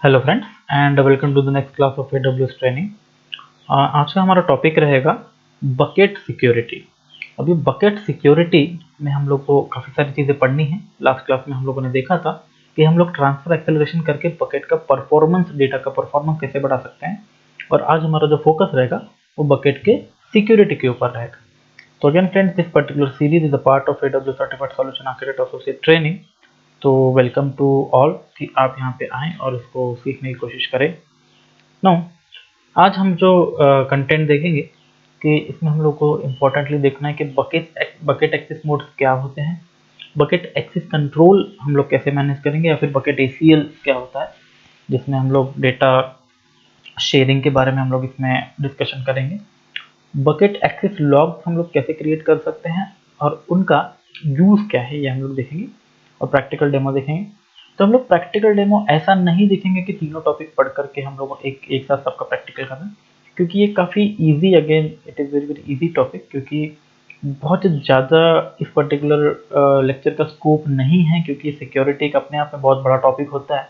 Hello friends and welcome to the next class of AWS training. आज का हमारा topic रहेगा बकेट सिक्योरिटी। अभी बकेट सिक्योरिटी में हम लोग को काफ़ी सारी चीज़ें पढ़नी है। लास्ट क्लास में हम लोगों ने देखा था कि हम लोग ट्रांसफर एक्सेलरेशन करके बकेट का परफॉर्मेंस, डेटा का परफॉर्मेंस कैसे बढ़ा सकते हैं, और आज हमारा जो फोकस रहेगा वो बकेट के सिक्योरिटी के ऊपर रहेगा। तो again friends, this particular series is a part of AWS certified solution architect associate training. तो वेलकम टू ऑल कि आप यहाँ पे आएँ और इसको सीखने की कोशिश करें। नाउ आज हम जो कंटेंट देखेंगे कि इसमें हम लोग को इम्पोर्टेंटली देखना है कि बकेट एक्सेस मोड्स क्या होते हैं, बकेट एक्सेस कंट्रोल हम लोग कैसे मैनेज करेंगे, या फिर बकेट ACL क्या होता है, जिसमें हम लोग डेटा शेयरिंग के बारे में हम लोग इसमें डिस्कशन करेंगे। बकेट एक्सेस लॉग्स हम लोग कैसे क्रिएट कर सकते हैं और उनका यूज़ क्या है, ये हम लोग देखेंगे और प्रैक्टिकल डेमो देखेंगे। तो हम लोग प्रैक्टिकल डेमो ऐसा नहीं देखेंगे कि तीनों टॉपिक पढ़ करके हम लोग एक साथ सबका प्रैक्टिकल करना, क्योंकि ये काफ़ी easy, again it is very very easy topic, क्योंकि बहुत ज़्यादा इस पर्टिकुलर लेक्चर का स्कोप नहीं है, क्योंकि सिक्योरिटी एक अपने आप में बहुत बड़ा टॉपिक होता है।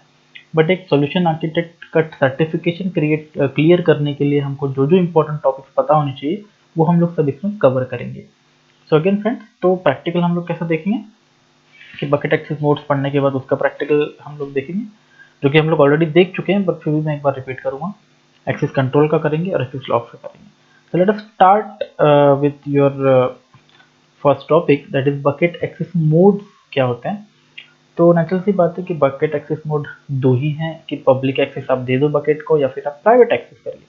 बट एक सॉल्यूशन आर्किटेक्ट का सर्टिफिकेशन क्लियर करने के लिए हमको जो जो इंपॉर्टेंट टॉपिक्स पता होने चाहिए वो हम लोग सब इसमें कवर करेंगे। सो अगेन फ्रेंड्स, तो प्रैक्टिकल हम लोग कैसे देखेंगे कि बकेट एक्सेस मोड्स पढ़ने के बाद उसका प्रैक्टिकल हम लोग देखेंगे, जो कि हम लोग ऑलरेडी देख चुके हैं, बट फिर भी मैं एक बार रिपीट करूंगा। एक्सेस कंट्रोल का करेंगे और एक्सेस लॉग का करेंगे। So let us start with your first topic, that is bucket access modes क्या होते हैं। तो नेचुरल सी बात है कि बकेट एक्सेस मोड दो ही हैं, कि पब्लिक एक्सेस आप दे दो बकेट को, या फिर आप प्राइवेट एक्सेस करिए।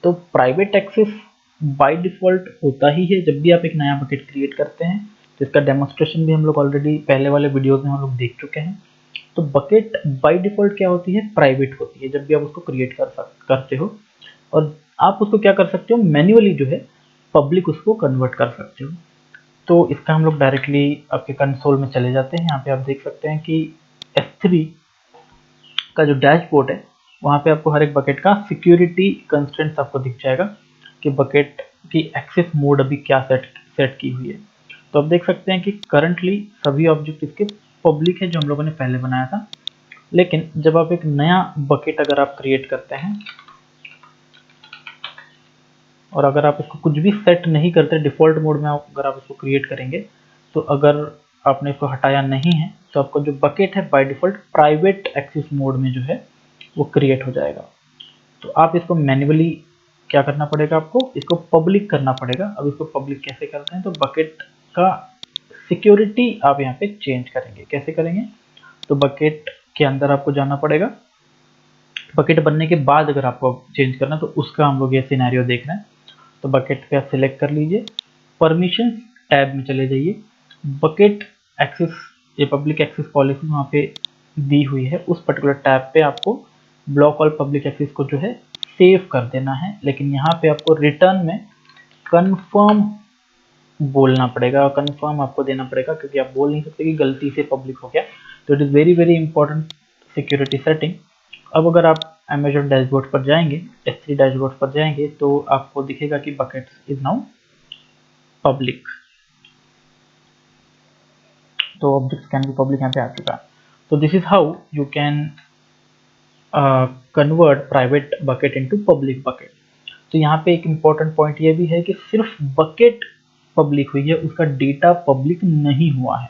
तो प्राइवेट एक्सेस बाय डिफॉल्ट होता ही है जब भी आप एक नया बकेट क्रिएट करते हैं, जिसका डेमोन्स्ट्रेशन भी हम लोग ऑलरेडी पहले वाले वीडियोस में हम लोग देख चुके हैं। तो बकेट बाय डिफॉल्ट क्या होती है, प्राइवेट होती है जब भी आप उसको क्रिएट करते हो, और आप उसको क्या कर सकते हो, मैन्युअली जो है पब्लिक उसको कन्वर्ट कर सकते हो। तो इसका हम लोग डायरेक्टली आपके कंसोल में चले जाते हैं। यहाँ पे आप देख सकते हैं कि S3 का जो डैशबोर्ड है, वहाँ पे आपको हर एक बकेट का सिक्योरिटी कंस्ट्रेंट्स आपको दिख जाएगा कि बकेट की एक्सेस मोड अभी क्या सेट की हुई है। तो आप देख सकते हैं कि करंटली सभी ऑब्जेक्ट इसके पब्लिक है, जो हम लोगों ने पहले बनाया था। लेकिन जब आप एक नया बकेट अगर आप क्रिएट करते हैं, और अगर आप इसको कुछ भी सेट नहीं करते, डिफ़ॉल्ट मोड में अगर आप इसको क्रिएट करेंगे, तो अगर आपने इसको हटाया नहीं है तो आपका जो बकेट है by default private access mode में जो है वो क्रिएट हो जाएगा। तो आप इसको मैन्युअली क्या करना पड़ेगा, आपको इसको पब्लिक करना पड़ेगा। अब इसको पब्लिक कैसे करते हैं, तो बकेट का सिक्योरिटी आप यहाँ पे चेंज करेंगे। कैसे करेंगे, तो बकेट के अंदर आपको जाना पड़ेगा। बकेट बनने के बाद अगर आपको चेंज करना, तो उसका हम लोग ये सिनेरियो देख रहे हैं। तो बकेट पे आप सिलेक्ट कर लीजिए, परमिशन टैब में चले जाइए, बकेट एक्सेस, ये पब्लिक एक्सेस पॉलिसी वहाँ पे दी हुई है, उस पर्टिकुलर टैब पे आपको ब्लॉक ऑल पब्लिक एक्सेस को जो है सेव कर देना है। लेकिन यहाँ पे आपको रिटर्न में कंफर्म बोलना पड़ेगा, और कंफर्म आपको देना पड़ेगा, क्योंकि आप बोल नहीं सकते कि गलती से पब्लिक हो गया। तो it is very very important security setting. अब अगर आप अमेजॉन डैशबोर्ड पर जाएंगे, S3 डैशबोर्ड पर जाएंगे, तो आपको दिखेगा कि बकेट्स इज नाउ पब्लिक। तो ऑब्जेक्ट्स कैन बी पब्लिक यहाँ पे आ चुका है। तो this is how you can convert private bucket into public bucket. तो यहाँ पे एक इम्पॉर्टेंट पॉइंट ये भी है कि सिर्फ बकेट पब्लिक हुई है, उसका डेटा पब्लिक नहीं हुआ है।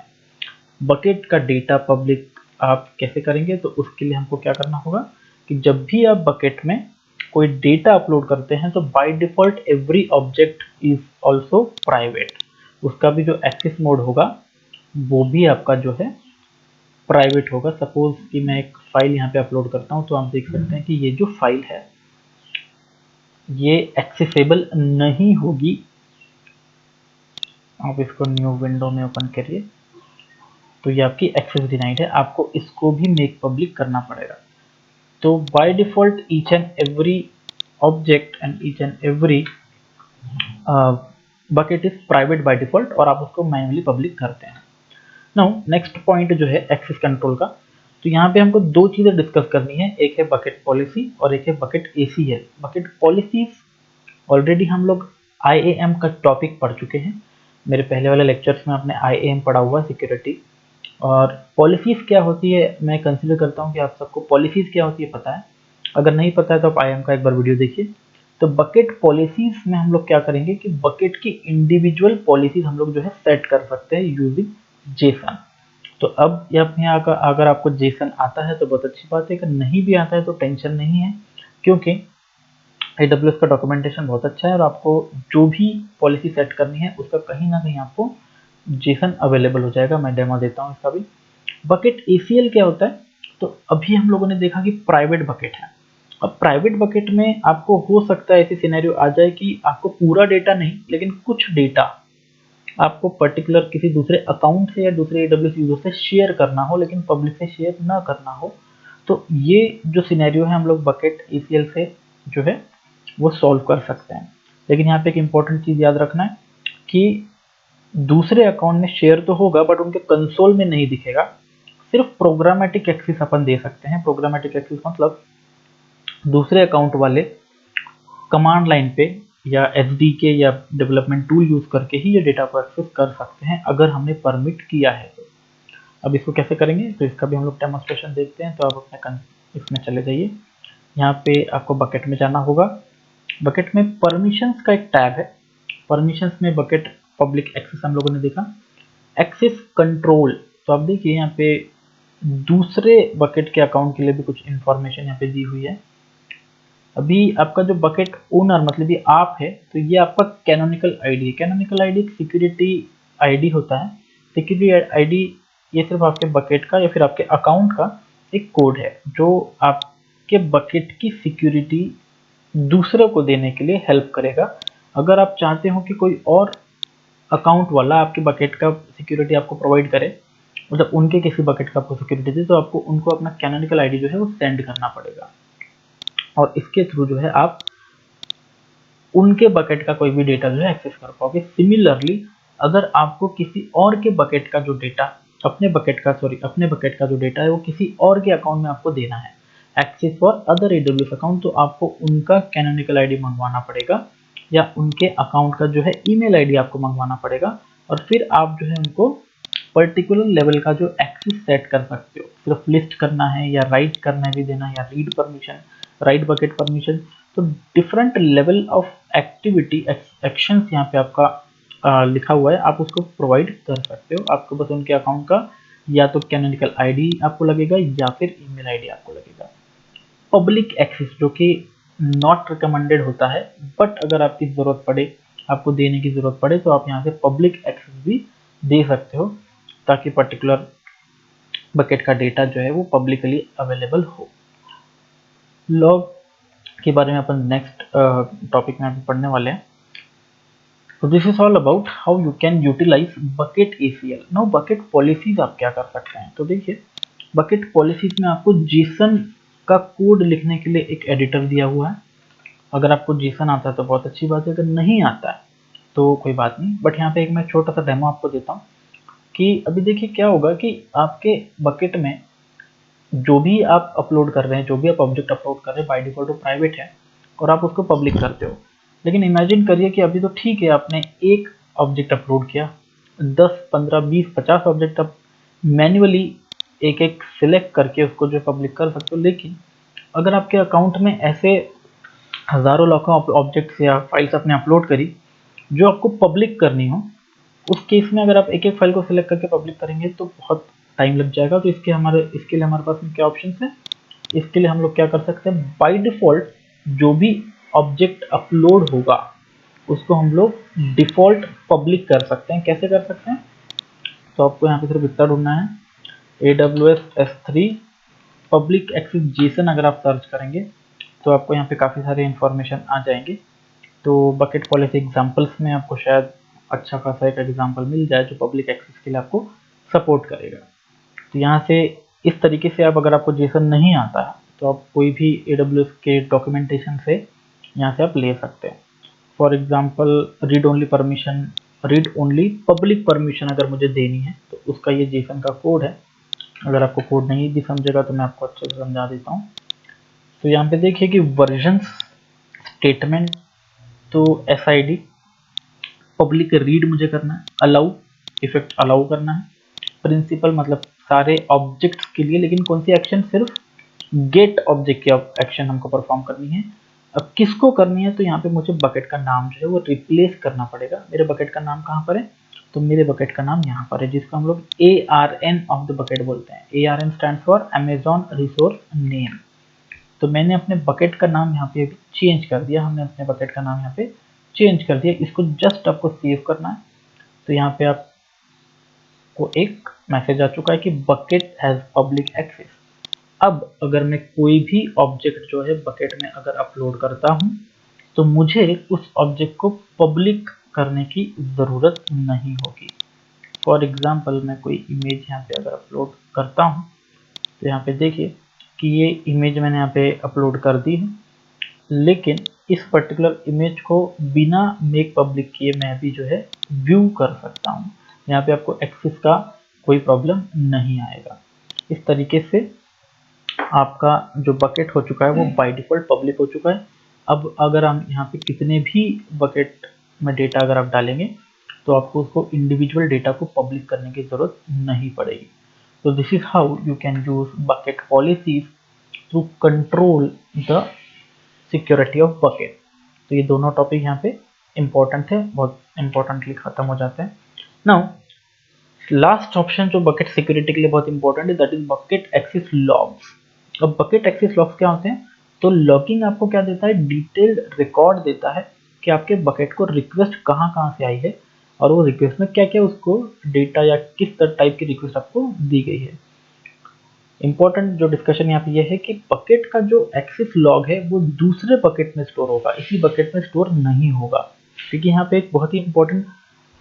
बकेट का डेटा पब्लिक आप कैसे करेंगे, तो उसके लिए हमको क्या करना होगा कि जब भी आप बकेट में कोई डेटा अपलोड करते हैं, तो by default every object is also private. उसका भी जो एक्सेस मोड होगा वो भी आपका जो है प्राइवेट होगा। सपोज कि मैं एक फाइल यहाँ पे अपलोड करता हूँ, तो आप देख सकते हैं कि ये जो फाइल है ये एक्सेसिबल नहीं होगी। आप इसको न्यू विंडो में ओपन करिए, तो ये आपकी एक्सेस डिनाइड है, आपको इसको भी मेक पब्लिक करना पड़ेगा। तो by default each and every object and each and every bucket is private by default, और आप उसको मैन्युअली पब्लिक करते हैं। नाउ नेक्स्ट पॉइंट जो है एक्सेस कंट्रोल का, तो यहाँ पे हमको दो चीज़ें डिस्कस करनी है, एक है बकेट पॉलिसी और एक है bucket ACL। Bucket policies already हम लोग IAM का टॉपिक पढ़ चुके हैं। मेरे पहले वाले लेक्चर्स में आपने IAM पढ़ा हुआ, सिक्योरिटी और पॉलिसीज़ क्या होती है, मैं कंसिडर करता हूँ कि आप सबको पॉलिसीज़ क्या होती है पता है। अगर नहीं पता है तो आप IIM का एक बार वीडियो देखिए। तो बकेट पॉलिसीज़ में हम लोग क्या करेंगे कि बकेट की इंडिविजुअल पॉलिसीज़ हम लोग जो है सेट कर सकते हैं यूजिंग जेसन। तो अब यहाँ अगर आपको जेसन आता है तो बहुत अच्छी बात है, अगर नहीं भी आता है तो टेंशन नहीं है, क्योंकि AWS का डॉक्यूमेंटेशन बहुत अच्छा है और आपको जो भी पॉलिसी सेट करनी है उसका कहीं ना कहीं आपको जेसन अवेलेबल हो जाएगा। मैं डेमो देता हूँ इसका भी। बकेट ACL क्या होता है, तो अभी हम लोगों ने देखा कि प्राइवेट बकेट है। अब प्राइवेट बकेट में आपको हो सकता है ऐसी सिनेरियो आ जाए कि आपको पूरा डेटा नहीं लेकिन कुछ डेटा आपको पर्टिकुलर किसी दूसरे अकाउंट से या दूसरे AWS यूजर से शेयर करना हो, लेकिन पब्लिक से शेयर ना करना हो। तो ये जो सिनेरियो है हम लोग बकेट ACL से जो है वो सॉल्व कर सकते हैं। लेकिन यहाँ पे एक इम्पॉर्टेंट चीज़ याद रखना है कि दूसरे अकाउंट में शेयर तो होगा बट उनके कंसोल में नहीं दिखेगा। सिर्फ प्रोग्रामेटिक एक्सेस अपन दे सकते हैं। प्रोग्रामेटिक एक्सेस मतलब दूसरे अकाउंट वाले कमांड लाइन पे या SDK या डेवलपमेंट टूल यूज करके ही ये डेटा को एक्सेस कर सकते हैं अगर हमने परमिट किया है तो। अब इसको कैसे करेंगे तो इसका भी हम लोग डेमोस्ट्रेशन देखते हैं। तो आप अपने इसमें चले जाइए, यहाँ पे आपको बकेट में जाना होगा। बकेट में परमिशंस का एक टैब है। परमिशंस में बकेट पब्लिक एक्सेस हम लोगों ने देखा। एक्सेस कंट्रोल, तो आप देखिए यहाँ पे दूसरे बकेट के अकाउंट के लिए भी कुछ इंफॉर्मेशन यहाँ पे दी हुई है। अभी आपका जो बकेट ओनर मतलब ये आप है, तो ये आपका कैनोनिकल आईडी है। कैनोनिकल आईडी एक सिक्योरिटी आईडी होता है। सिक्योरिटी आईडी ये सिर्फ आपके बकेट का या फिर आपके अकाउंट का एक कोड है जो आपके बकेट की सिक्योरिटी दूसरे को देने के लिए हेल्प करेगा। अगर आप चाहते हो कि कोई और अकाउंट वाला आपके बकेट का सिक्योरिटी आपको प्रोवाइड करे, मतलब उनके किसी बकेट का आपको सिक्योरिटी दे, तो आपको उनको अपना कैनोनिकल आईडी जो है वो सेंड करना पड़ेगा और इसके थ्रू जो है आप उनके बकेट का कोई भी डेटा जो है एक्सेस कर पाओगे। सिमिलरली अगर आपको किसी और के बकेट का जो डेटा अपने बकेट का जो डेटा है वो किसी और के अकाउंट में आपको देना है access for other AWS account, तो आपको उनका कैनोनिकल आईडी मंगवाना पड़ेगा या उनके अकाउंट का जो है ईमेल आईडी आपको मंगवाना पड़ेगा और फिर आप जो है उनको पर्टिकुलर लेवल का जो एक्सेस सेट कर सकते हो। सिर्फ लिस्ट करना है या राइट करना भी देना या read permission, write bucket permission, तो different level of activity actions यहाँ पे आपका लिखा हुआ है, आप उसको प्रोवाइड कर सकते हो। आपको बस उनके अकाउंट का या तो कैनोनिकल आईडी आपको लगेगा या फिर ईमेल आईडी आपको लगेगा। पब्लिक एक्सेस जो कि नॉट रिकमेंडेड होता है, बट अगर आपकी ज़रूरत पड़े, आपको देने की ज़रूरत पड़े तो आप यहाँ से पब्लिक एक्सेस भी दे सकते हो ताकि पर्टिकुलर बकेट का डेटा जो है वो पब्लिकली अवेलेबल हो। लॉग के बारे में अपन नेक्स्ट टॉपिक में पढ़ने वाले हैं। तो this is all about how you can utilise bucket ACL। Now bucket policies आप क्या कर सकते हैं, तो देखिए बकेट पॉलिसीज में आपको जेसन का कोड लिखने के लिए एक एडिटर दिया हुआ है। अगर आपको जेसन आता है तो बहुत अच्छी बात है, अगर नहीं आता है तो कोई बात नहीं। बट यहाँ पे एक मैं छोटा सा डेमो आपको देता हूँ कि अभी देखिए क्या होगा कि आपके बकेट में जो भी आप अपलोड कर रहे हैं, जो भी आप ऑब्जेक्ट अपलोड कर रहे हैं बाय डिफॉल्ट वो प्राइवेट है और आप उसको पब्लिक करते हो। लेकिन इमेजिन करिए कि अभी तो ठीक है आपने एक ऑब्जेक्ट अपलोड किया, 10 15 20 50 ऑब्जेक्ट आप मैन्युअली एक एक सिलेक्ट करके उसको जो पब्लिक कर सकते हो। लेकिन अगर आपके अकाउंट में ऐसे हजारों लाखों ऑब्जेक्ट्स या फाइल्स आपने अपलोड करी जो आपको पब्लिक करनी हो, उस केस में अगर आप एक एक फाइल को सिलेक्ट करके पब्लिक करेंगे तो बहुत टाइम लग जाएगा। तो इसके लिए हमारे पास में क्या ऑप्शन है, इसके लिए हम लोग क्या कर सकते हैं, बाय डिफॉल्ट जो भी ऑब्जेक्ट अपलोड होगा उसको हम लोग डिफॉल्ट पब्लिक कर सकते हैं। कैसे कर सकते हैं, तो आपको यहाँ पे सिर्फ इतना ढूंढना है AWS S3 public access Jason. अगर आप सर्च करेंगे तो आपको यहाँ पे काफ़ी सारे इंफॉर्मेशन आ जाएंगे। तो बकेट पॉलिसी एग्जांपल्स में आपको शायद अच्छा खासा एक एग्जांपल मिल जाए जो पब्लिक एक्सेस के लिए आपको सपोर्ट करेगा। तो यहाँ से इस तरीके से आप अगर आपको जेसन नहीं आता है तो आप कोई भी AWS के डॉक्यूमेंटेशन से यहाँ से आप ले सकते हैं। For example read only public permission अगर मुझे देनी है तो उसका ये जेसन का कोड है। अगर आपको कोड नहीं भी समझेगा तो मैं आपको अच्छे से समझा देता हूँ। तो यहाँ पे देखिए कि वर्जन स्टेटमेंट, तो SID पब्लिक रीड मुझे करना है, अलाउ इफेक्ट अलाउ करना है, प्रिंसिपल मतलब सारे ऑब्जेक्ट्स के लिए, लेकिन कौन सी एक्शन, सिर्फ गेट ऑब्जेक्ट की एक्शन हमको परफॉर्म करनी है। अब किसको करनी है, तो यहाँ पे मुझे बकेट का नाम जो है वो रिप्लेस करना पड़ेगा। मेरे बकेट का नाम कहाँ पर है, तो मेरे बकेट का नाम यहाँ पर है, जिसको हम लोग ARN ऑफ द बकेट बोलते हैं। ARN stand for Amazon resource name. तो मैंने अपने बकेट का नाम यहाँ पे चेंज कर दिया, हमने अपने बकेट का नाम यहाँ पे चेंज कर दिया। इसको जस्ट आपको सेव करना है। तो यहाँ पे आपको एक मैसेज आ चुका है कि बकेट हैज पब्लिक एक्सेस। अब अगर मैं कोई भी ऑब्जेक्ट जो है बकेट में अगर अपलोड करता हूँ, तो मुझे उस ऑब्जेक्ट को पब्लिक करने की ज़रूरत नहीं होगी। फॉर एग्जाम्पल मैं कोई इमेज यहाँ पे अगर अपलोड करता हूँ, तो यहाँ पे देखिए कि ये इमेज मैंने यहाँ पे अपलोड कर दी है, लेकिन इस पर्टिकुलर इमेज को बिना मेक पब्लिक किए मैं भी जो है व्यू कर सकता हूँ। यहाँ पे आपको एक्सेस का कोई प्रॉब्लम नहीं आएगा। इस तरीके से आपका जो बकेट हो चुका है वो बाय डिफॉल्ट पब्लिक हो चुका है। अब अगर हम यहाँ पे कितने भी बकेट में डेटा अगर आप डालेंगे, तो आपको उसको इंडिविजुअल डेटा को पब्लिक करने की जरूरत नहीं पड़ेगी। तो this is how you can use bucket policies to control the security of bucket. तो ये दोनों टॉपिक यहाँ पे इंपॉर्टेंट है, बहुत इंपॉर्टेंटली खत्म हो जाते हैं। नाउ लास्ट ऑप्शन जो बकेट सिक्योरिटी के लिए बहुत इंपॉर्टेंट है, that is bucket access logs. अब बकेट एक्सेस लॉग्स क्या होते हैं, तो लॉगिंग आपको क्या देता है, डिटेल्ड रिकॉर्ड देता है कि आपके बकेट को रिक्वेस्ट कहाँ कहाँ से आई है, और वो रिक्वेस्ट में क्या क्या उसको डेटा या किस टाइप की रिक्वेस्ट आपको दी गई है। इंपॉर्टेंट जो डिस्कशन यहाँ पे ये है कि बकेट का जो एक्सेस लॉग है वो दूसरे बकेट में स्टोर होगा, इसी बकेट में स्टोर नहीं होगा। क्योंकि यहाँ पे एक बहुत ही इंपॉर्टेंट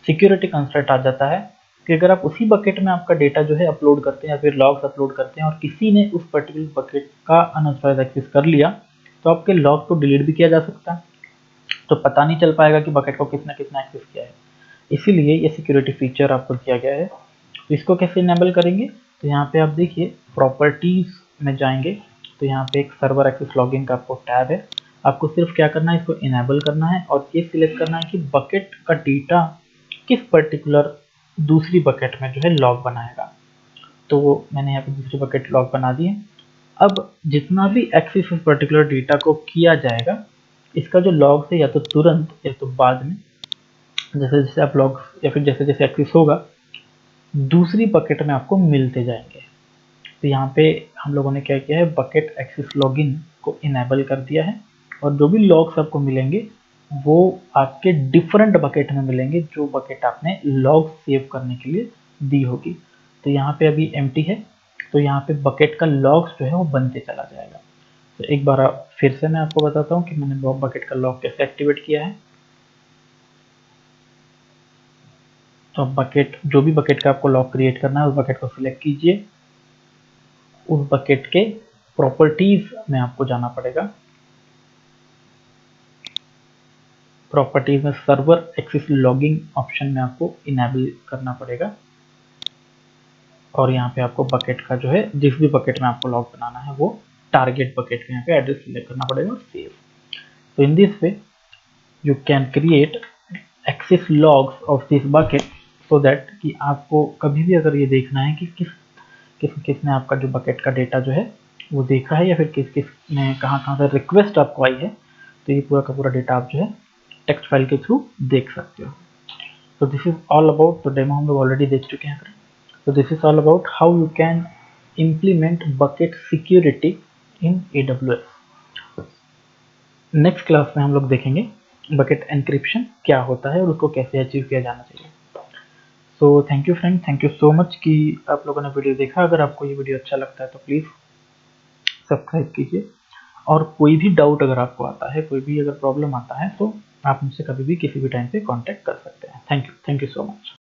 सिक्योरिटी कंसेप्ट आ जाता है कि अगर आप उसी बकेट में आपका डेटा जो है अपलोड करते हैं या फिर लॉग्स अपलोड करते हैं और किसी ने उस पर्टिकुलर बकेट का अनऑथराइज्ड एक्सेस कर लिया, तो आपके लॉग को डिलीट भी किया जा सकता है, तो पता नहीं चल पाएगा कि बकेट को किसने किसने एक्सेस किया है। इसीलिए ये सिक्योरिटी फीचर आपको दिया गया है। तो इसको कैसे इनेबल करेंगे, तो यहाँ पे आप देखिए प्रॉपर्टीज में जाएंगे, तो यहाँ पे एक सर्वर एक्सेस लॉगिंग का आपको टैब है। आपको सिर्फ क्या करना है, इसको इनेबल करना है और ये सिलेक्ट करना है कि बकेट का डेटा किस पर्टिकुलर दूसरी बकेट में जो है लॉग बनाएगा। तो मैंने यहाँ पे दूसरी बकेट लॉग बना दी है। अब जितना भी एक्सेस इस पर्टिकुलर डेटा को किया जाएगा, इसका जो लॉग है या तो तुरंत या तो बाद में, जैसे जैसे आप लॉग या फिर जैसे जैसे एक्सेस होगा, दूसरी बकेट में आपको मिलते जाएंगे। तो यहाँ पे हम लोगों ने क्या किया है, बकेट एक्सेस लॉगिन को इनेबल कर दिया है, और जो भी लॉग्स आपको मिलेंगे वो आपके डिफरेंट बकेट में मिलेंगे, जो बकेट आपने लॉग सेव करने के लिए दी होगी। तो यहाँ पे अभी एम्प्टी है, तो यहाँ पे बकेट का लॉग्स जो है वो बनते चला जाएगा। तो एक बार फिर से मैं आपको बताता हूँ कि मैंने बकेट का लॉग कैसे एक्टिवेट किया है। तो बकेट, जो भी बकेट का आपको लॉग क्रिएट करना है उस बकेट को सिलेक्ट कीजिए। उस बकेट के प्रॉपर्टीज में आपको जाना पड़ेगा। प्रॉपर्टीज में सर्वर एक्सेस लॉगिंग ऑप्शन में आपको इनेबल करना पड़ेगा, और यहाँ पे आपको बकेट का जो है जिस भी बकेट में आपको लॉग बनाना है वो टारगेट बकेट में यहाँ पे एड्रेस सिलेक्ट करना पड़ेगा और सेव। तो in this way you can create access logs of this bucket, so that कि आपको कभी भी अगर ये देखना है कि किसने आपका जो बकेट का डेटा जो है वो देखा है, या फिर किस ने कहाँ कहाँ से रिक्वेस्ट आपको आई है, तो ये पूरा का पूरा डेटा आप जो है टेक्स्ट फाइल के थ्रू देख सकते हो। तो दिस इज ऑल अबाउट, तो डेमो हम लोग ऑलरेडी देख चुके हैं। तो this is all about how you can implement bucket security in AWS। Next class में हम लोग देखेंगे बकेट एनक्रिप्शन क्या होता है और उसको कैसे अचीव किया जाना चाहिए। So thank you friend, thank you so much कि आप लोगों ने वीडियो देखा। अगर आपको ये वीडियो अच्छा लगता है तो प्लीज़ सब्सक्राइब कीजिए, और कोई भी डाउट अगर आपको आता है, कोई भी अगर प्रॉब्लम आता है, तो आप मुझसे कभी भी किसी भी टाइम पे कांटेक्ट कर सकते हैं। Thank you so much.